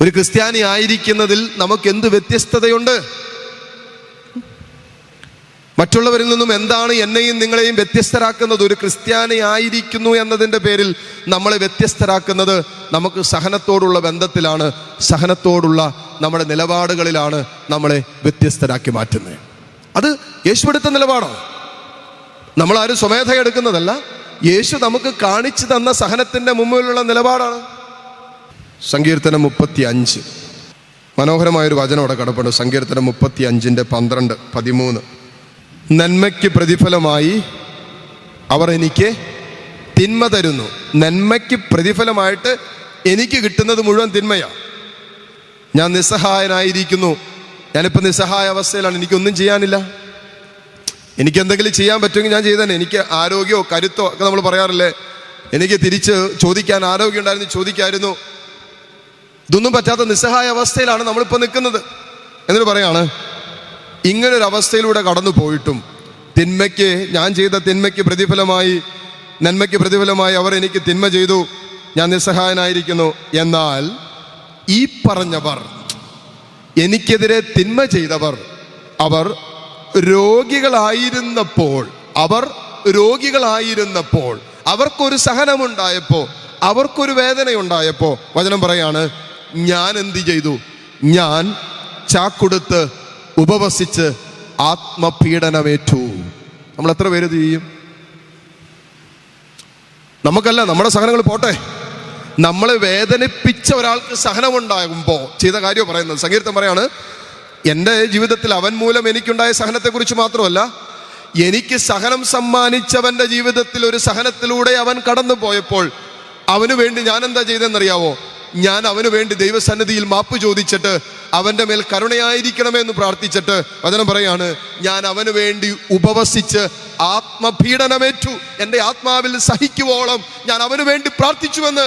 ഒരു ക്രിസ്ത്യാനി ആയിരിക്കുന്നതിൽ നമുക്ക് എന്ത് വ്യത്യസ്തതയുണ്ട്? മറ്റുള്ളവരിൽ നിന്നും എന്താണ് എന്നെയും നിങ്ങളെയും വ്യത്യസ്തരാക്കുന്നത്? ഒരു ക്രിസ്ത്യാനി ആയിരിക്കുന്നു എന്നതിൻ്റെ പേരിൽ നമ്മളെ വ്യത്യസ്തരാക്കുന്നത് നമുക്ക് സഹനത്തോടുള്ള ബന്ധത്തിലാണ്, സഹനത്തോടുള്ള നമ്മുടെ നിലപാടുകളിലാണ് നമ്മളെ വ്യത്യസ്തരാക്കി മാറ്റുന്നത്. അത് യേശു എടുത്ത നിലപാടാണ്. നമ്മളാരും സ്വമേധ എടുക്കുന്നതല്ല. യേശു നമുക്ക് കാണിച്ചു തന്ന സഹനത്തിൻ്റെ മുമ്പിലുള്ള നിലപാടാണ്. സങ്കീർത്തനം 35 മനോഹരമായൊരു വചനം അവിടെ കിടപ്പുണ്ട്. സങ്കീർത്തനം 35 12, 13. നന്മയ്ക്ക് പ്രതിഫലമായി അവർ എനിക്ക് തിന്മ തരുന്നു. നന്മയ്ക്ക് പ്രതിഫലമായിട്ട് എനിക്ക് കിട്ടുന്നത് മുഴുവൻ തിന്മയാണ്. ഞാൻ നിസ്സഹായനായിരിക്കുന്നു. ഞാനിപ്പോൾ നിസ്സഹായ അവസ്ഥയിലാണ്. എനിക്കൊന്നും ചെയ്യാനില്ല. എനിക്കെന്തെങ്കിലും ചെയ്യാൻ പറ്റുമെങ്കിൽ ഞാൻ ചെയ്തേനെ. എനിക്ക് ആരോഗ്യമോ കരുത്തോ ഒക്കെ നമ്മൾ പറയാറില്ലേ, എനിക്ക് തിരിച്ച് ചോദിക്കാൻ ആരോഗ്യം ഉണ്ടായിരുന്നു, ചോദിക്കായിരുന്നു. ഇതൊന്നും പറ്റാത്ത നിസ്സഹായ അവസ്ഥയിലാണ് നമ്മളിപ്പോൾ നിൽക്കുന്നത്. എന്നിട്ട് പറയാണ്, ഇങ്ങനൊരവസ്ഥയിലൂടെ കടന്നു പോയിട്ടും തിന്മയ്ക്ക്, ഞാൻ ചെയ്ത തിന്മയ്ക്ക് പ്രതിഫലമായി, നന്മയ്ക്ക് പ്രതിഫലമായി അവർ എനിക്ക് തിന്മ ചെയ്തു, ഞാൻ നിസ്സഹായനായിരിക്കുന്നു. എന്നാൽ ഈ പറഞ്ഞവർ, എനിക്കെതിരെ തിന്മ ചെയ്തവർ, അവർ രോഗികളായിരുന്നപ്പോൾ, അവർക്കൊരു സഹനമുണ്ടായപ്പോൾ, അവർക്കൊരു വേദനയുണ്ടായപ്പോൾ വചനം പറയാണ്, ഞാൻ എന്ത് ചെയ്തു? ഞാൻ ചാക്കുടുത്ത് ഉപവസിച്ച് ആത്മപീഡനമേറ്റു. നമ്മൾ എത്ര പേര് ചെയ്യും? നമുക്കല്ല, നമ്മുടെ സഹനങ്ങൾ പോട്ടെ, നമ്മളെ വേദനിപ്പിച്ച ഒരാൾക്ക് സഹനമുണ്ടാകുമ്പോൾ ചെയ്ത കാര്യം പറയുന്നത്. സങ്കീർത്തനം പറയാണ്, എൻ്റെ ജീവിതത്തിൽ അവൻ മൂലം എനിക്കുണ്ടായ സഹനത്തെക്കുറിച്ച് മാത്രമല്ല, എനിക്ക് സഹനം സമ്മാനിച്ചവൻ്റെ ജീവിതത്തിൽ ഒരു സഹനത്തിലൂടെ അവൻ കടന്നു പോയപ്പോൾ അവന് വേണ്ടി ഞാൻ എന്താ ചെയ്തെന്നറിയാവോ? ഞാൻ അവന് വേണ്ടി ദൈവസന്നിധിയിൽ മാപ്പ് ചോദിച്ചിട്ട് അവൻ്റെ മേൽ കരുണയായിരിക്കണമേ എന്ന് പ്രാർത്ഥിച്ചിട്ട് വചനം പറയാണ്, ഞാൻ അവന് വേണ്ടി ഉപവസിച്ച് ആത്മപീഡനമേറ്റു. എൻ്റെ ആത്മാവിൽ സഹിക്കുവോളം ഞാൻ അവന് വേണ്ടി പ്രാർത്ഥിച്ചുവെന്ന്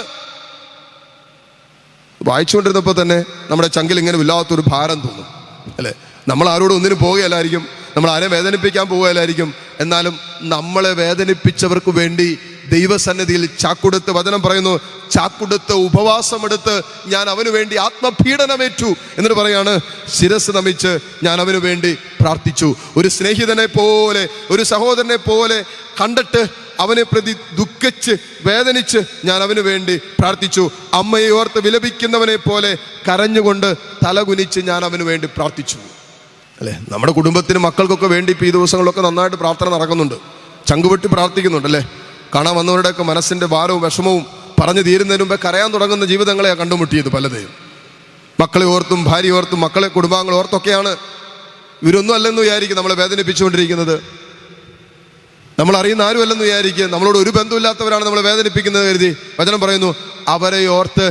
വായിച്ചുകൊണ്ടിരുന്നപ്പോൾ തന്നെ നമ്മുടെ ചങ്കിൽ ഇങ്ങനെ വല്ലാത്തൊരു ഭാരം തോന്നും, അല്ലേ? നമ്മൾ ആരോടും ഒന്നിനും പോവുകയല്ലായിരിക്കും, നമ്മൾ ആരെയും വേദനിപ്പിക്കാൻ പോവുകയല്ലായിരിക്കും. എന്നാലും നമ്മളെ വേദനിപ്പിച്ചവർക്ക് വേണ്ടി ദൈവസന്നിധിയിൽ ചാക്കുടുത്ത്, വചനം പറയുന്നു, ചാക്കുടുത്ത് ഉപവാസമെടുത്ത് ഞാൻ അവന് വേണ്ടി ആത്മപീഡനമേറ്റു. എന്നിട്ട് പറയാണ്, ശിരസ് നമിച്ച് ഞാൻ അവന് വേണ്ടി പ്രാർത്ഥിച്ചു. ഒരു സ്നേഹിതനെ പോലെ, ഒരു സഹോദരനെ പോലെ കണ്ടിട്ട് അവനെ പ്രതി ദുഃഖിച്ച് വേദനിച്ച് ഞാൻ അവന് വേണ്ടി പ്രാർത്ഥിച്ചു. അമ്മയെ ഓർത്ത് വിലപിക്കുന്നവനെ പോലെ കരഞ്ഞുകൊണ്ട് തലകുനിച്ച് ഞാൻ അവന് വേണ്ടി പ്രാർത്ഥിച്ചു, അല്ലേ? നമ്മുടെ കുടുംബത്തിനും മക്കൾക്കൊക്കെ വേണ്ടി ഇപ്പോൾ ഈ ദിവസങ്ങളിലൊക്കെ നന്നായിട്ട് പ്രാർത്ഥന നടക്കുന്നുണ്ട്, ചങ്കുപൊട്ടി പ്രാർത്ഥിക്കുന്നുണ്ട്, അല്ലേ? കാണാൻ വന്നവരുടെയൊക്കെ മനസ്സിൻ്റെ ഭാരവും വിഷമവും പറഞ്ഞു തീരുന്നതിന് മുമ്പേ കരയാൻ തുടങ്ങുന്ന ജീവിതങ്ങളെയാണ് കണ്ടുമുട്ടിയത് പലതെയും. മക്കളെ ഓർത്തും ഭാര്യ ഓർത്തും മക്കളെ കുടുംബാംഗങ്ങൾ ഓർത്തൊക്കെയാണ്. ഇവരൊന്നും അല്ലെന്ന് വിചാരിക്കും നമ്മളെ വേദനിപ്പിച്ചുകൊണ്ടിരിക്കുന്നത്. നമ്മൾ അറിയുന്ന ആരും അല്ലെന്ന് വിചാരിക്കുക. നമ്മളോട് ഒരു ബന്ധമില്ലാത്തവരാണ് നമ്മളെ വേദനിപ്പിക്കുന്നത് കരുതി വചനം പറയുന്നു, അവരെ ഓർത്ത്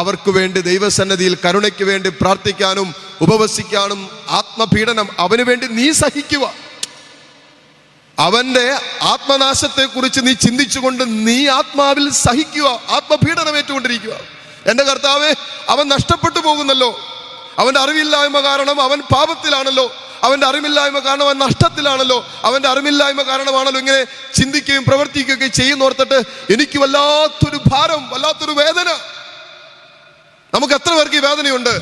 അവർക്ക് വേണ്ടി ദൈവസന്നിധിയിൽ കരുണയ്ക്ക് വേണ്ടി പ്രാർത്ഥിക്കാനും ഉപവസിക്കാനും ആത്മപീഡനം അവന് വേണ്ടി നീ സഹിക്കുക. അവന്റെ ആത്മനാശത്തെക്കുറിച്ച് നീ ചിന്തിച്ചുകൊണ്ട് നീ ആത്മാവിൽ സഹിക്കുക, ആത്മപീഡനം ഏറ്റുകൊണ്ടിരിക്കുക. എൻ്റെ കർത്താവേ, അവൻ നഷ്ടപ്പെട്ടു പോകുന്നല്ലോ. അവൻ്റെ അറിവില്ലായ്മ കാരണം അവൻ പാപത്തിലാണല്ലോ. അവൻ്റെ അറിവില്ലായ്മ കാരണം അവൻ നഷ്ടത്തിലാണല്ലോ. അവൻ്റെ അറിവില്ലായ്മ കാരണമാണല്ലോ ഇങ്ങനെ ചിന്തിക്കുകയും പ്രവർത്തിക്കുകയും ചെയ്യുന്നോർത്തിട്ട് എനിക്ക് വല്ലാത്തൊരു ഭാരം, വല്ലാത്തൊരു വേദന. നമുക്ക് എത്ര പേർക്ക് ഈ വേദനയുണ്ട്?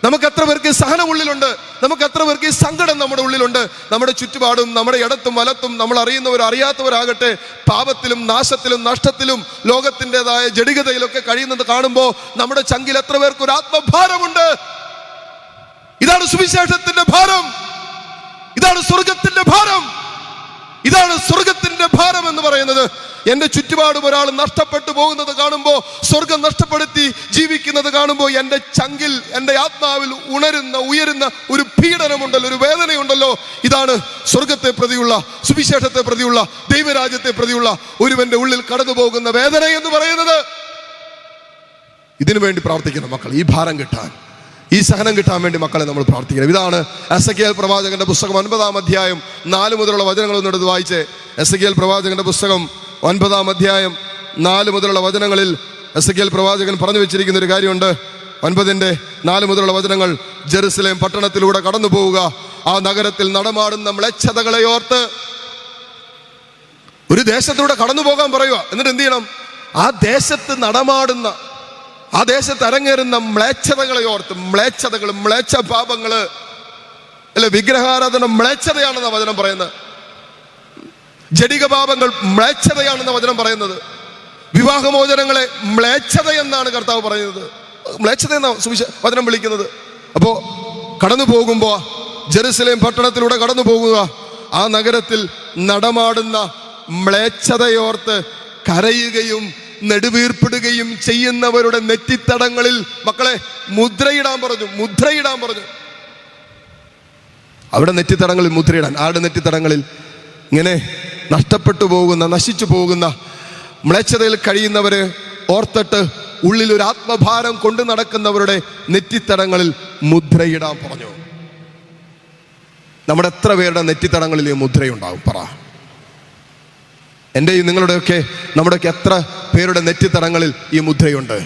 നമുക്ക് എത്ര പേർക്ക് സഹനം ഉള്ളിലുണ്ട്? നമുക്ക് എത്ര പേർക്ക് സങ്കടം നമ്മുടെ ഉള്ളിലുണ്ട്? നമ്മുടെ ചുറ്റുപാടും നമ്മുടെ ഇടത്തും വലത്തും നമ്മൾ അറിയുന്നവർ അറിയാത്തവരാകട്ടെ പാപത്തിലും നാശത്തിലും നഷ്ടത്തിലും ലോകത്തിൻ്റെതായ ജഡികതയിലൊക്കെ കഴിയുന്നത് കാണുമ്പോൾ നമ്മുടെ ചങ്കിൽ എത്ര പേർക്ക് ഒരു ആത്മഭാരമുണ്ട്? ഇതാണ് സുവിശേഷത്തിന്റെ ഭാരം, ഇതാണ് സ്വർഗത്തിന്റെ ഭാരം, ഇതാണ് സ്വർഗത്തിന്റെ ഭാരം എന്ന് പറയുന്നത്. എൻ്റെ ചുറ്റുപാടും ഒരാൾ നഷ്ടപ്പെട്ടു പോകുന്നത് കാണുമ്പോൾ, സ്വർഗം നഷ്ടപ്പെടുത്തി ജീവിക്കുന്നത് കാണുമ്പോൾ എൻ്റെ ചങ്കിൽ, എൻ്റെ ആത്മാവിൽ ഉയരുന്ന ഒരു പീഡനമുണ്ടല്ലോ, ഒരു വേദനയുണ്ടല്ലോ. ഇതാണ് സ്വർഗത്തെ പ്രതിയുള്ള, സുവിശേഷത്തെ പ്രതിയുള്ള, ദൈവരാജ്യത്തെ പ്രതിയുള്ള ഒരുവന്റെ ഉള്ളിൽ കടന്നു പോകുന്ന വേദന എന്ന് പറയുന്നത്. ഇതിനു വേണ്ടി പ്രാർത്ഥിക്കണം മക്കൾ, ഈ ഭാരം കിട്ടാൻ, ഈ സഹനം കിട്ടാൻ വേണ്ടി മക്കളെ നമ്മൾ പ്രാർത്ഥിക്കണം. ഇതാണ് എസെക്കിയേൽ പ്രവാചകന്റെ പുസ്തകം 9-ാം അധ്യായം 4 മുതലുള്ള വചനങ്ങളൊന്നും എടുത്ത് വായിച്ചേ. എസെക്കിയേൽ പ്രവാചകന്റെ പുസ്തകം 9-ാം അധ്യായം 4 മുതലുള്ള വചനങ്ങളിൽ എസെക്കിയേൽ പ്രവാചകൻ പറഞ്ഞു വെച്ചിരിക്കുന്ന ഒരു കാര്യമുണ്ട്. 9-4 മുതലുള്ള വചനങ്ങൾ, ജെറുസലേം പട്ടണത്തിലൂടെ കടന്നു പോവുക, ആ നഗരത്തിൽ നടമാടുന്ന മ്ലേച്ഛതകളെ ഓർത്ത്. ഒരു ദേശത്തിലൂടെ കടന്നു പോകാൻ പറയുക, എന്നിട്ട് എന്ത് ചെയ്യണം? ആ ദേശത്ത് നടമാടുന്ന, ആ ദേശത്ത് അരങ്ങേറുന്ന മ്ലേച്ഛതകളെ ഓർത്ത്, മ്ലേച്ഛതകൾ, മ്ലേച്ഛ പാപങ്ങള്, അല്ലെ, വിഗ്രഹാരാധന മ്ലേച്ഛതയാണെന്ന വചനം പറയുന്നത്. ജഡിക പാപങ്ങൾ മ്ലേച്ഛതയാണെന്ന വചനം പറയുന്നത്. വിവാഹമോചനങ്ങളെ മ്ലേച്ഛത എന്നാണ് കർത്താവ് പറയുന്നത്. മ്ലേച്ഛത എന്ന വചനം വിളിക്കുന്നത്. അപ്പോ കടന്നു പോകുമ്പോ ജെറുസലേം പട്ടണത്തിലൂടെ കടന്നു പോകുക, ആ നഗരത്തിൽ നടമാടുന്ന മ്ലേച്ഛതയോർത്ത് കരയുകയും നെടുവീർപ്പിടുകയും ചെയ്യുന്നവരുടെ നെറ്റിത്തടങ്ങളിൽ മക്കളെ മുദ്രയിടാൻ പറഞ്ഞു. മുദ്രയിടാൻ പറഞ്ഞു. അവിടെ നെറ്റിത്തടങ്ങളിൽ മുദ്രയിടാൻ. ആരുടെ നെറ്റിത്തടങ്ങളിൽ? ഇങ്ങനെ നഷ്ടപ്പെട്ടു പോകുന്ന, നശിച്ചു പോകുന്ന, മ്ലേച്ഛതയിൽ കഴിയുന്നവരെ ഓർത്തിട്ട് ഉള്ളിൽ ഒരു ആത്മഭാരം കൊണ്ടു നടക്കുന്നവരുടെ നെറ്റിത്തടങ്ങളിൽ മുദ്രയിടാൻ പറഞ്ഞു. നമ്മുടെ എത്ര പേരുടെ നെറ്റിത്തടങ്ങളിൽ ഈ മുദ്രയുണ്ടാവും? പറ. എൻ്റെയും നമ്മുടെയൊക്കെ എത്ര പേരുടെ നെറ്റിത്തടങ്ങളിൽ ഈ മുദ്രയുണ്ട്?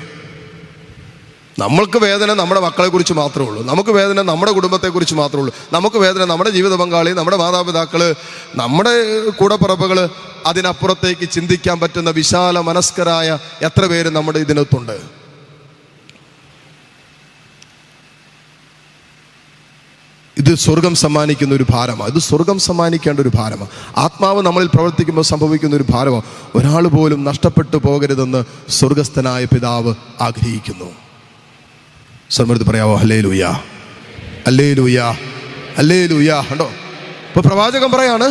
നമ്മൾക്ക് വേദന നമ്മുടെ മക്കളെ കുറിച്ച് മാത്രമേ ഉള്ളൂ. നമുക്ക് വേദന നമ്മുടെ കുടുംബത്തെക്കുറിച്ച് മാത്രമേ ഉള്ളൂ. നമുക്ക് വേദന നമ്മുടെ ജീവിത പങ്കാളി, നമ്മുടെ മാതാപിതാക്കള്, നമ്മുടെ കൂടപ്പിറപ്പുകള്. അതിനപ്പുറത്തേക്ക് ചിന്തിക്കാൻ പറ്റുന്ന വിശാല മനസ്കരായ എത്ര പേര് നമ്മുടെ ഇതിനകത്തുണ്ട്? ഇത് സ്വർഗം സമ്മാനിക്കുന്ന ഒരു ഭാരമാണ്. ഇത് സ്വർഗം സമ്മാനിക്കേണ്ട ഒരു ഭാരമാണ്. ആത്മാവ് നമ്മളിൽ പ്രവർത്തിക്കുമ്പോൾ സംഭവിക്കുന്ന ഒരു ഭാരമാണ്. ഒരാൾ പോലും നഷ്ടപ്പെട്ടു പോകരുതെന്ന് സ്വർഗസ്ഥനായ പിതാവ് ആഗ്രഹിക്കുന്നു. സമൃദ്ധി പറയാവോ? Hallelujah, hallelujah, hallelujah. കണ്ടോ, ഇപ്പൊ പ്രവാചകൻ പറയാണ്,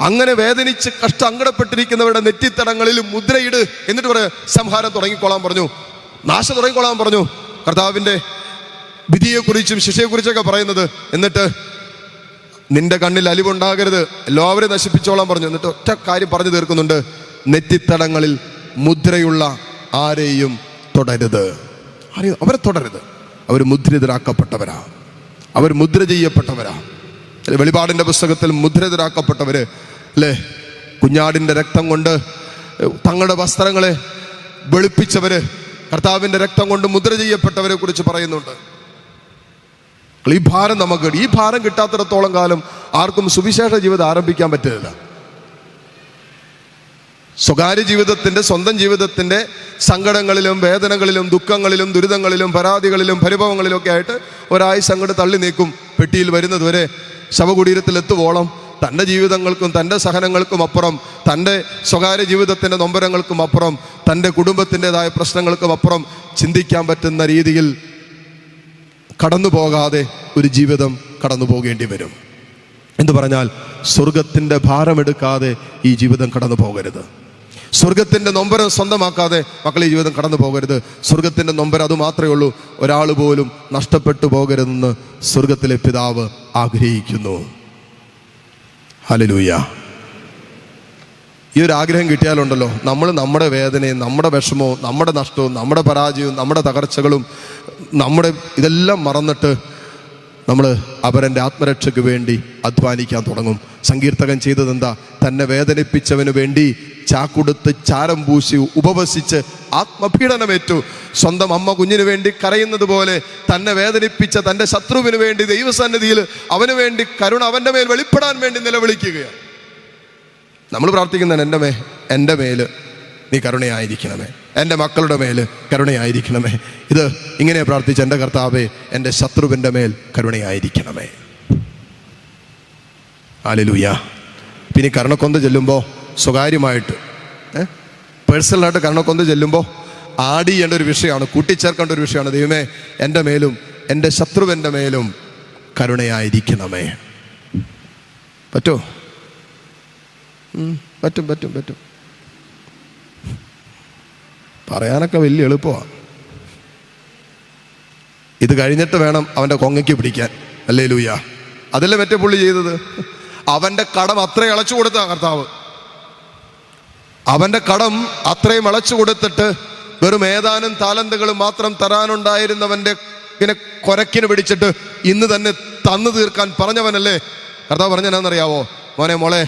അങ്ങനെ വേദനിച്ച് അങ്കടപ്പെട്ടിരിക്കുന്നവരുടെ നെറ്റിത്തടങ്ങളിൽ മുദ്രയിട്. എന്നിട്ട് പറയാ, സംഹാരം തുടങ്ങിക്കോളാൻ പറഞ്ഞു, നാശം തുടങ്ങിക്കോളാൻ പറഞ്ഞു. കർത്താവിൻ്റെ വിധിയെക്കുറിച്ചും ശിക്ഷയെക്കുറിച്ചൊക്കെ പറയുന്നത്. എന്നിട്ട് നിന്റെ കണ്ണിൽ അലിവുണ്ടാകരുത്, എല്ലാവരെയും നശിപ്പിച്ചോളാൻ പറഞ്ഞു. എന്നിട്ട് ഒറ്റ കാര്യം പറഞ്ഞു തീർക്കുന്നുണ്ട്, നെറ്റിത്തടങ്ങളിൽ മുദ്രയുള്ള ആരെയും തൊടരുത്. അവരെ തൊടരുത്. അവർ മുദ്രിതരാക്കപ്പെട്ടവരാ, അവർ മുദ്ര ചെയ്യപ്പെട്ടവരാ. വെളിപാടിൻ്റെ പുസ്തകത്തിൽ മുദ്രിതരാക്കപ്പെട്ടവര്, അല്ലേ, കുഞ്ഞാടിൻ്റെ രക്തം കൊണ്ട് തങ്ങളുടെ വസ്ത്രങ്ങളെ വെളുപ്പിച്ചവര്, കർത്താവിൻ്റെ രക്തം കൊണ്ട് മുദ്ര ചെയ്യപ്പെട്ടവരെ കുറിച്ച് പറയുന്നുണ്ട്. ഈ ഭാരം നമുക്ക്, ഈ ഭാരം കിട്ടാത്തിടത്തോളം കാലം ആർക്കും സുവിശേഷ ജീവിതം ആരംഭിക്കാൻ പറ്റില്ല. സ്വകാര്യ ജീവിതത്തിൻ്റെ, സ്വന്തം ജീവിതത്തിൻ്റെ സങ്കടങ്ങളിലും വേദനകളിലും ദുഃഖങ്ങളിലും ദുരിതങ്ങളിലും പരാതികളിലും പരിഭവങ്ങളിലും ഒക്കെ ആയിട്ട് ഒരാഴ്ച അങ്ങോട്ട് തള്ളി നീക്കും. പെട്ടിയിൽ വരുന്നതുവരെ ശവകുടീരത്തിൽ എത്തുവോളം തൻ്റെ ജീവിതങ്ങൾക്കും തൻ്റെ സഹനങ്ങൾക്കും അപ്പുറം, തൻ്റെ സ്വകാര്യ ജീവിതത്തിൻ്റെ നൊമ്പരങ്ങൾക്കും അപ്പുറം, തൻ്റെ കുടുംബത്തിൻ്റെതായ പ്രശ്നങ്ങൾക്കും അപ്പുറം ചിന്തിക്കാൻ പറ്റുന്ന രീതിയിൽ കടന്നു പോകാതെ ഒരു ജീവിതം കടന്നു പോകേണ്ടി വരും. എന്ന് പറഞ്ഞാൽ സ്വർഗത്തിൻ്റെ ഭാരമെടുക്കാതെ ഈ ജീവിതം കടന്നു പോകരുത്. സ്വർഗത്തിൻ്റെ നൊമ്പരം സ്വന്തമാക്കാതെ മക്കളെ ഈ ജീവിതം കടന്നു പോകരുത്. സ്വർഗത്തിൻ്റെ നൊമ്പരം അത് മാത്രമേ ഉള്ളൂ. ഒരാൾ പോലും നഷ്ടപ്പെട്ടു പോകരുതെന്ന് സ്വർഗത്തിലെ പിതാവ് ആഗ്രഹിക്കുന്നു. ഹല്ലേലൂയ. ഈ ഒരു ആഗ്രഹം കിട്ടിയാലുണ്ടല്ലോ, നമ്മൾ നമ്മുടെ വേദനയും നമ്മുടെ വിഷമവും നമ്മുടെ നഷ്ടവും നമ്മുടെ പരാജയവും നമ്മുടെ തകർച്ചകളും നമ്മുടെ ഇതെല്ലാം മറന്നിട്ട് നമ്മൾ അവരൻ്റെ ആത്മരക്ഷയ്ക്ക് വേണ്ടി അധ്വാനിക്കാൻ തുടങ്ങും. സങ്കീർത്തകൻ ചെയ്തതെന്താ? തന്നെ വേദനിപ്പിച്ചവന് വേണ്ടി ചാക്കുടുത്ത് ചാരം പൂശി ഉപവസിച്ച് ആത്മപീഡനമേറ്റു. സ്വന്തം അമ്മ കുഞ്ഞിന് വേണ്ടി കരയുന്നത് പോലെ തന്നെ വേദനിപ്പിച്ച തൻ്റെ ശത്രുവിന് വേണ്ടി ദൈവസന്നിധിയിൽ അവന് വേണ്ടി കരുണ അവൻ്റെ മേൽ വെളിപ്പെടാൻ വേണ്ടി നിലവിളിക്കുകയാണ്. നമ്മൾ പ്രാർത്ഥിക്കുന്നതാണ്, എൻ്റെ മേല് നീ കരുണയായിരിക്കണമേ, എൻ്റെ മക്കളുടെ മേൽ കരുണയായിരിക്കണമേ. ഇത് ഇങ്ങനെ പ്രാർത്ഥിച്ച എൻ്റെ കർത്താവേ, എൻ്റെ ശത്രുവിൻ്റെ മേൽ കരുണയായിരിക്കണമേ. ഹല്ലേലൂയ. പിന്നെ കരുണക്കൊന്ത ചെല്ലുമ്പോൾ സ്വകാര്യമായിട്ട് പേഴ്സണലായിട്ട് കരുണക്കൊന്ത ചെല്ലുമ്പോൾ ആഡ് ചെയ്യേണ്ട ഒരു വിഷയമാണ്, കൂട്ടിച്ചേർക്കേണ്ട ഒരു വിഷയമാണ്. ദൈവമേ, എൻ്റെ മേലും എൻ്റെ ശത്രുവിൻ്റെ മേലും കരുണയായിരിക്കണമേ. പറ്റുമോ? പറ്റും പറ്റും പറ്റും. പറയാനൊക്കെ വലിയ എളുപ്പമാണ്. ഇത് കഴിഞ്ഞിട്ട് വേണം അവൻ്റെ കൊങ്ങയ്ക്ക് പിടിക്കാൻ. ഹല്ലേലൂയ. അതല്ലേ മറ്റേ പുള്ളി ചെയ്തത്? അവൻ്റെ കടം അത്രയും അളച്ചു കൊടുത്ത കർത്താവ്. അവൻ്റെ കടം അത്രയും അളച്ചു കൊടുത്തിട്ട് വെറും ഏതാനും താലന്തുകൾ മാത്രം തരാനുണ്ടായിരുന്നവൻ്റെ ഇങ്ങനെ കൊരക്കിന് പിടിച്ചിട്ട് ഇന്ന് തന്നെ തന്നു തീർക്കാൻ പറഞ്ഞവനല്ലേ കർത്താവ്. പറഞ്ഞെന്നാന്നറിയാവോ? മോളെ,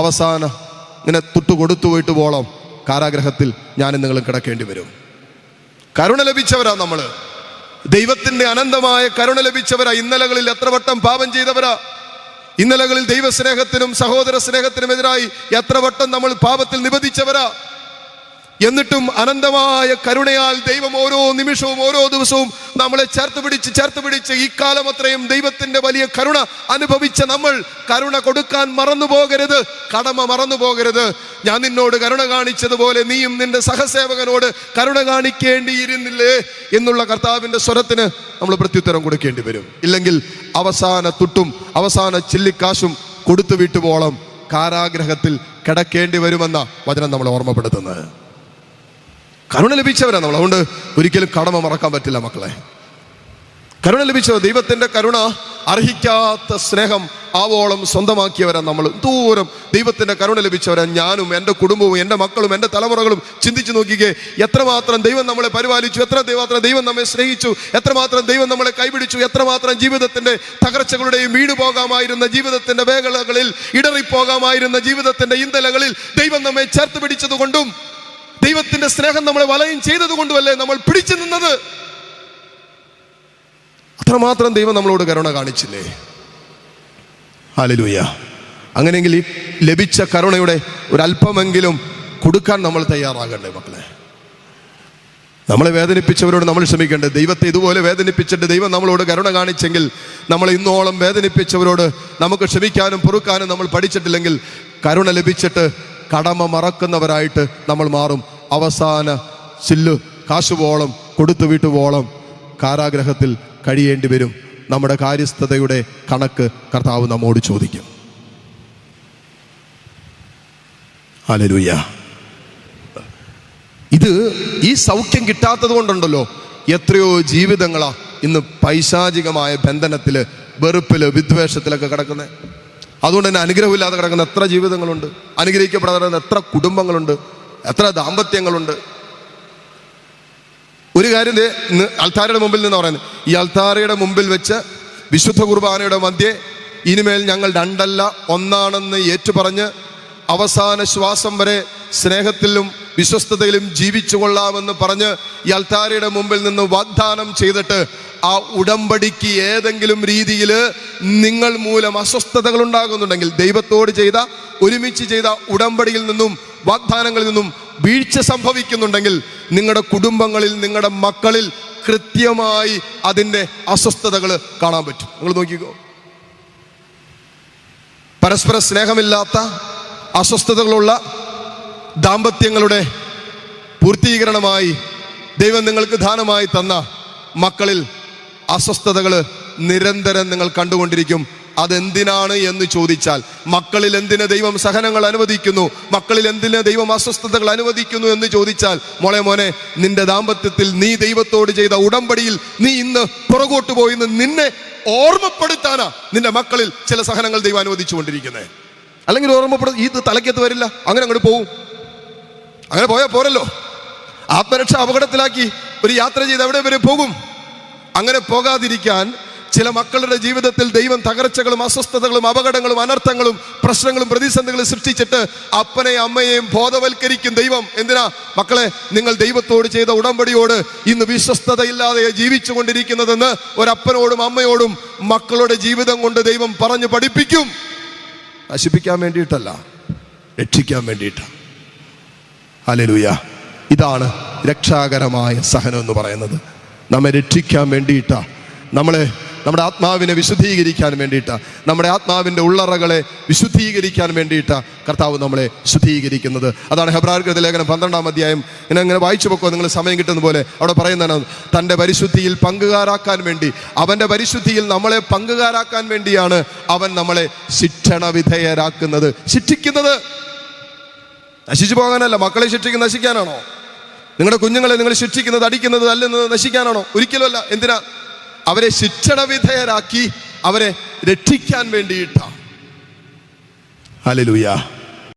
അവസാനം ഇങ്ങനെ തൊട്ട് കൊടുത്തു പോയിട്ട് പോളം കാരാഗ്രഹത്തിൽ ഞാനും നിങ്ങളും കിടക്കേണ്ടി വരും. കരുണ ലഭിച്ചവരാ നമ്മൾ. ദൈവത്തിൻ്റെ അനന്തമായ കരുണ ലഭിച്ചവരാ. ഇന്നലകളിൽ എത്ര വട്ടം പാപം ചെയ്തവരാ. ഇന്നലകളിൽ ദൈവസ്നേഹത്തിനും സഹോദര സ്നേഹത്തിനും എതിരായി എത്ര വട്ടം നമ്മൾ പാപത്തിൽ നിബന്ധിച്ചവരാ. എന്നിട്ടും അനന്തമായ കരുണയാൽ ദൈവം ഓരോ നിമിഷവും ഓരോ ദിവസവും നമ്മളെ ചേർത്ത് പിടിച്ച് ഈ കാലം അത്രയും ദൈവത്തിന്റെ വലിയ കരുണ അനുഭവിച്ച നമ്മൾ കരുണ കൊടുക്കാൻ മറന്നുപോകരുത്, കടമ മറന്നുപോകരുത്. ഞാൻ നിന്നോട് കരുണ കാണിച്ചതുപോലെ നീയും നിന്റെ സഹസേവകനോട് കരുണ കാണിക്കേണ്ടിയിരുന്നില്ലേ എന്നുള്ള കർത്താവിന്റെ സ്വരത്തിന് നമ്മൾ പ്രത്യുത്തരം കൊടുക്കേണ്ടി വരും. ഇല്ലെങ്കിൽ അവസാന തുട്ടും അവസാന ചില്ലിക്കാശും കൊടുത്തു വിട്ടുപോളം കാരാഗ്രഹത്തിൽ കിടക്കേണ്ടി വരുമെന്ന വചനം നമ്മളെ ഓർമ്മപ്പെടുത്തുന്നത്. കരുണ ലഭിച്ചവരാണ് നമ്മൾ. അതുകൊണ്ട് ഒരിക്കലും കടമ മറക്കാൻ പറ്റില്ല മക്കളെ. കരുണ ലഭിച്ചവർ, ദൈവത്തിന്റെ കരുണ അർഹിക്കാത്ത സ്നേഹം ആവോളം സ്വന്തമാക്കിയവരാണ് നമ്മൾ. ദൂരം ദൈവത്തിന്റെ കരുണ ലഭിച്ചവരാ ഞാനും എൻ്റെ കുടുംബവും എൻ്റെ മക്കളും എൻ്റെ തലമുറകളും. ചിന്തിച്ചു നോക്കിക്കേ, എത്രമാത്രം ദൈവം നമ്മളെ പരിപാലിച്ചു, എത്രമാത്രം ദൈവം നമ്മെ സ്നേഹിച്ചു, എത്രമാത്രം ദൈവം നമ്മളെ കൈപിടിച്ചു, എത്രമാത്രം ജീവിതത്തിന്റെ തകർച്ചകളുടെയും വീണു പോകാമായിരുന്ന ജീവിതത്തിന്റെ വേഗളകളിൽ ഇടറിപ്പോകാമായിരുന്ന ജീവിതത്തിന്റെ ഇന്തലകളിൽ ദൈവം നമ്മെ ചേർത്ത് പിടിച്ചതുകൊണ്ടും ദൈവത്തിന്റെ സ്നേഹം നമ്മളെ വലയം ചെയ്തതുകൊണ്ടുമല്ലേ നമ്മൾ പിടിച്ചു നിന്നത്. അത്രമാത്രം ദൈവം നമ്മളോട് കരുണ കാണിച്ചില്ലേ? ഹല്ലേലൂയ. അങ്ങനെയെങ്കിൽ ഈ ലഭിച്ച കരുണയുടെ ഒരല്പമെങ്കിലും കൊടുക്കാൻ നമ്മൾ തയ്യാറാകണ്ടേ മക്കളെ? നമ്മളെ വേദനിപ്പിച്ചവരോട് നമ്മൾ ക്ഷമിക്കണ്ടേ? ദൈവത്തെ ഇതുപോലെ വേദനിപ്പിച്ചിട്ട് ദൈവം നമ്മളോട് കരുണ കാണിച്ചെങ്കിൽ നമ്മളെ ഇന്നോളം വേദനിപ്പിച്ചവരോട് നമുക്ക് ക്ഷമിക്കാനും പൊറുക്കാനും നമ്മൾ പഠിച്ചിട്ടില്ലെങ്കിൽ കരുണ ലഭിച്ചിട്ട് കടമ മറക്കുന്നവരായിട്ട് നമ്മൾ മാറും. അവസാന ചില്ല് കാശുപോളം കൊടുത്തു വിട്ടുപോളം കാരാഗ്രഹത്തിൽ കഴിയേണ്ടി വരും. നമ്മുടെ കാര്യസ്ഥതയുടെ കണക്ക് കർത്താവ് നമ്മോട് ചോദിക്കും. ഹല്ലേലൂയ. ഇത് ഈ സൗഖ്യം കിട്ടാത്തത് കൊണ്ടുണ്ടല്ലോ എത്രയോ ജീവിതങ്ങളാ ഇന്ന് പൈശാചികമായ ബന്ധനത്തില്, വെറുപ്പില്, വിദ്വേഷത്തിലൊക്കെ കിടക്കുന്നത്. അതുകൊണ്ട് തന്നെ അനുഗ്രഹമില്ലാതെ കിടക്കുന്ന എത്ര ജീവിതങ്ങളുണ്ട്, അനുഗ്രഹിക്കപ്പെടാതെ എത്ര കുടുംബങ്ങളുണ്ട്, എത്ര ദാമ്പത്യങ്ങളുണ്ട്. ഒരു കാര്യം അൾത്താരയുടെ മുമ്പിൽ നിന്ന് പറയുന്നത്, ഈ അൾത്താരയുടെ മുമ്പിൽ വെച്ച് വിശുദ്ധ കുർബാനയുടെ മധ്യേ ഇനിമേൽ ഞങ്ങൾ രണ്ടല്ല ഒന്നാണെന്ന് ഏറ്റുപറഞ്ഞ് അവസാന ശ്വാസം വരെ സ്നേഹത്തിലും വിശ്വസ്തതയിലും ജീവിച്ചു കൊള്ളാമെന്ന് പറഞ്ഞ് ഈ അൾത്താരയുടെ മുമ്പിൽ നിന്ന് വാഗ്ദാനം ചെയ്തിട്ട് ആ ഉടമ്പടിക്ക് ഏതെങ്കിലും രീതിയിൽ നിങ്ങൾ മൂലം അസ്വസ്ഥതകൾ ഉണ്ടാകുന്നുണ്ടെങ്കിൽ, ദൈവത്തോട് ചെയ്ത ഒരുമിച്ച് ചെയ്ത ഉടമ്പടിയിൽ നിന്നും വാഗ്ദാനങ്ങളിൽ നിന്നും വീഴ്ച സംഭവിക്കുന്നുണ്ടെങ്കിൽ നിങ്ങളുടെ കുടുംബങ്ങളിൽ, നിങ്ങളുടെ മക്കളിൽ കൃത്യമായി അതിൻ്റെ അസ്വസ്ഥതകൾ കാണാൻ പറ്റും. നിങ്ങൾ നോക്കിക്കോ. പരസ്പര സ്നേഹമില്ലാത്ത അസ്വസ്ഥതകളുള്ള ദാമ്പത്യങ്ങളുടെ പൂർത്തീകരണമായി ദൈവം നിങ്ങൾക്ക് ദാനമായി തന്ന മക്കളിൽ അസ്വസ്ഥതകൾ നിരന്തരം നിങ്ങൾ കണ്ടുകൊണ്ടിരിക്കും. അതെന്തിനാണ് എന്ന് ചോദിച്ചാൽ, മക്കളിൽ എന്തിന് ദൈവം സഹനങ്ങൾ അനുവദിക്കുന്നു, മക്കളിൽ എന്തിന് ദൈവം അസ്വസ്ഥതകൾ അനുവദിക്കുന്നു എന്ന് ചോദിച്ചാൽ, മോനെ നിന്റെ ദാമ്പത്യത്തിൽ നീ ദൈവത്തോട് ചെയ്ത ഉടമ്പടിയിൽ നീ ഇന്ന് പുറകോട്ട് പോയിന്ന് നിന്നെ ഓർമ്മപ്പെടുത്താനാ നിന്റെ മക്കളിൽ ചില സഹനങ്ങൾ ദൈവം അനുവദിച്ചു കൊണ്ടിരിക്കുന്നത്. അല്ലെങ്കിൽ ഇത് തലയ്ക്കത്ത് വരില്ല, അങ്ങനെ അങ്ങോട്ട് പോവും. അങ്ങനെ പോയാൽ പോരല്ലോ. ആത്മരക്ഷ അപകടത്തിലാക്കി ഒരു യാത്ര ചെയ്ത് എവിടെ വരെ പോകും? അങ്ങനെ പോകാതിരിക്കാൻ ചില മക്കളുടെ ജീവിതത്തിൽ ദൈവം തകർച്ചകളും അസ്വസ്ഥതകളും അപകടങ്ങളും അനർത്ഥങ്ങളും പ്രശ്നങ്ങളും പ്രതിസന്ധികളും സൃഷ്ടിച്ചിട്ട് അപ്പനെയും അമ്മയെയും ബോധവൽക്കരിക്കും ദൈവം. എന്തിനാ? മക്കളെ, നിങ്ങൾ ദൈവത്തോട് ചെയ്ത ഉടമ്പടിയോട് ഇന്ന് വിശ്വസ്തതയില്ലാതെ ജീവിച്ചു കൊണ്ടിരിക്കുന്നതെന്ന് ഒരപ്പനോടും അമ്മയോടും മക്കളുടെ ജീവിതം കൊണ്ട് ദൈവം പറഞ്ഞു പഠിപ്പിക്കും. നശിപ്പിക്കാൻ വേണ്ടിയിട്ടല്ല, രക്ഷിക്കാൻ വേണ്ടിയിട്ടാണ്. ഹല്ലേലൂയ. ഇതാണ് രക്ഷാകരമായ സഹനം എന്ന് പറയുന്നത്. നമ്മെ രക്ഷിക്കാൻ വേണ്ടിയിട്ടാ, നമ്മുടെ ആത്മാവിനെ വിശുദ്ധീകരിക്കാൻ വേണ്ടിയിട്ടാ, നമ്മുടെ ആത്മാവിൻ്റെ ഉള്ളറകളെ വിശുദ്ധീകരിക്കാൻ വേണ്ടിയിട്ടാ കർത്താവ് നമ്മളെ ശുദ്ധീകരിക്കുന്നത്. അതാണ് ഹെബ്രായർക്കെഴുതിയ ലേഖനം 12-ാം അധ്യായം. ഇങ്ങനെ വായിച്ചു പൊക്കോ, നിങ്ങൾ സമയം കിട്ടുന്ന പോലെ. അവിടെ പറയുന്നതാണ്, തൻ്റെ പരിശുദ്ധിയിൽ പങ്കുകാരാക്കാൻ വേണ്ടി, അവൻ്റെ പരിശുദ്ധിയിൽ നമ്മളെ പങ്കുകാരാക്കാൻ വേണ്ടിയാണ് അവൻ നമ്മളെ ശിക്ഷണ വിധേയരാക്കുന്നത്, ശിക്ഷിക്കുന്നത്. നശിച്ചു പോകാനല്ല. മക്കളെ ശിക്ഷിക്കുന്നത് നശിക്കാനാണോ? നിങ്ങളുടെ കുഞ്ഞുങ്ങളെ നിങ്ങൾ ശിക്ഷിക്കുന്നത്, അടിക്കുന്നത്, തല്ലുന്നത് നശിക്കാനാണോ? ഒരിക്കലുമല്ല. എന്തിനാ? അവരെ ശിക്ഷണ വിധേയരാക്കി അവരെ രക്ഷിക്കാൻ വേണ്ടിയിട്ടാണ്. ഹല്ലേലൂയ.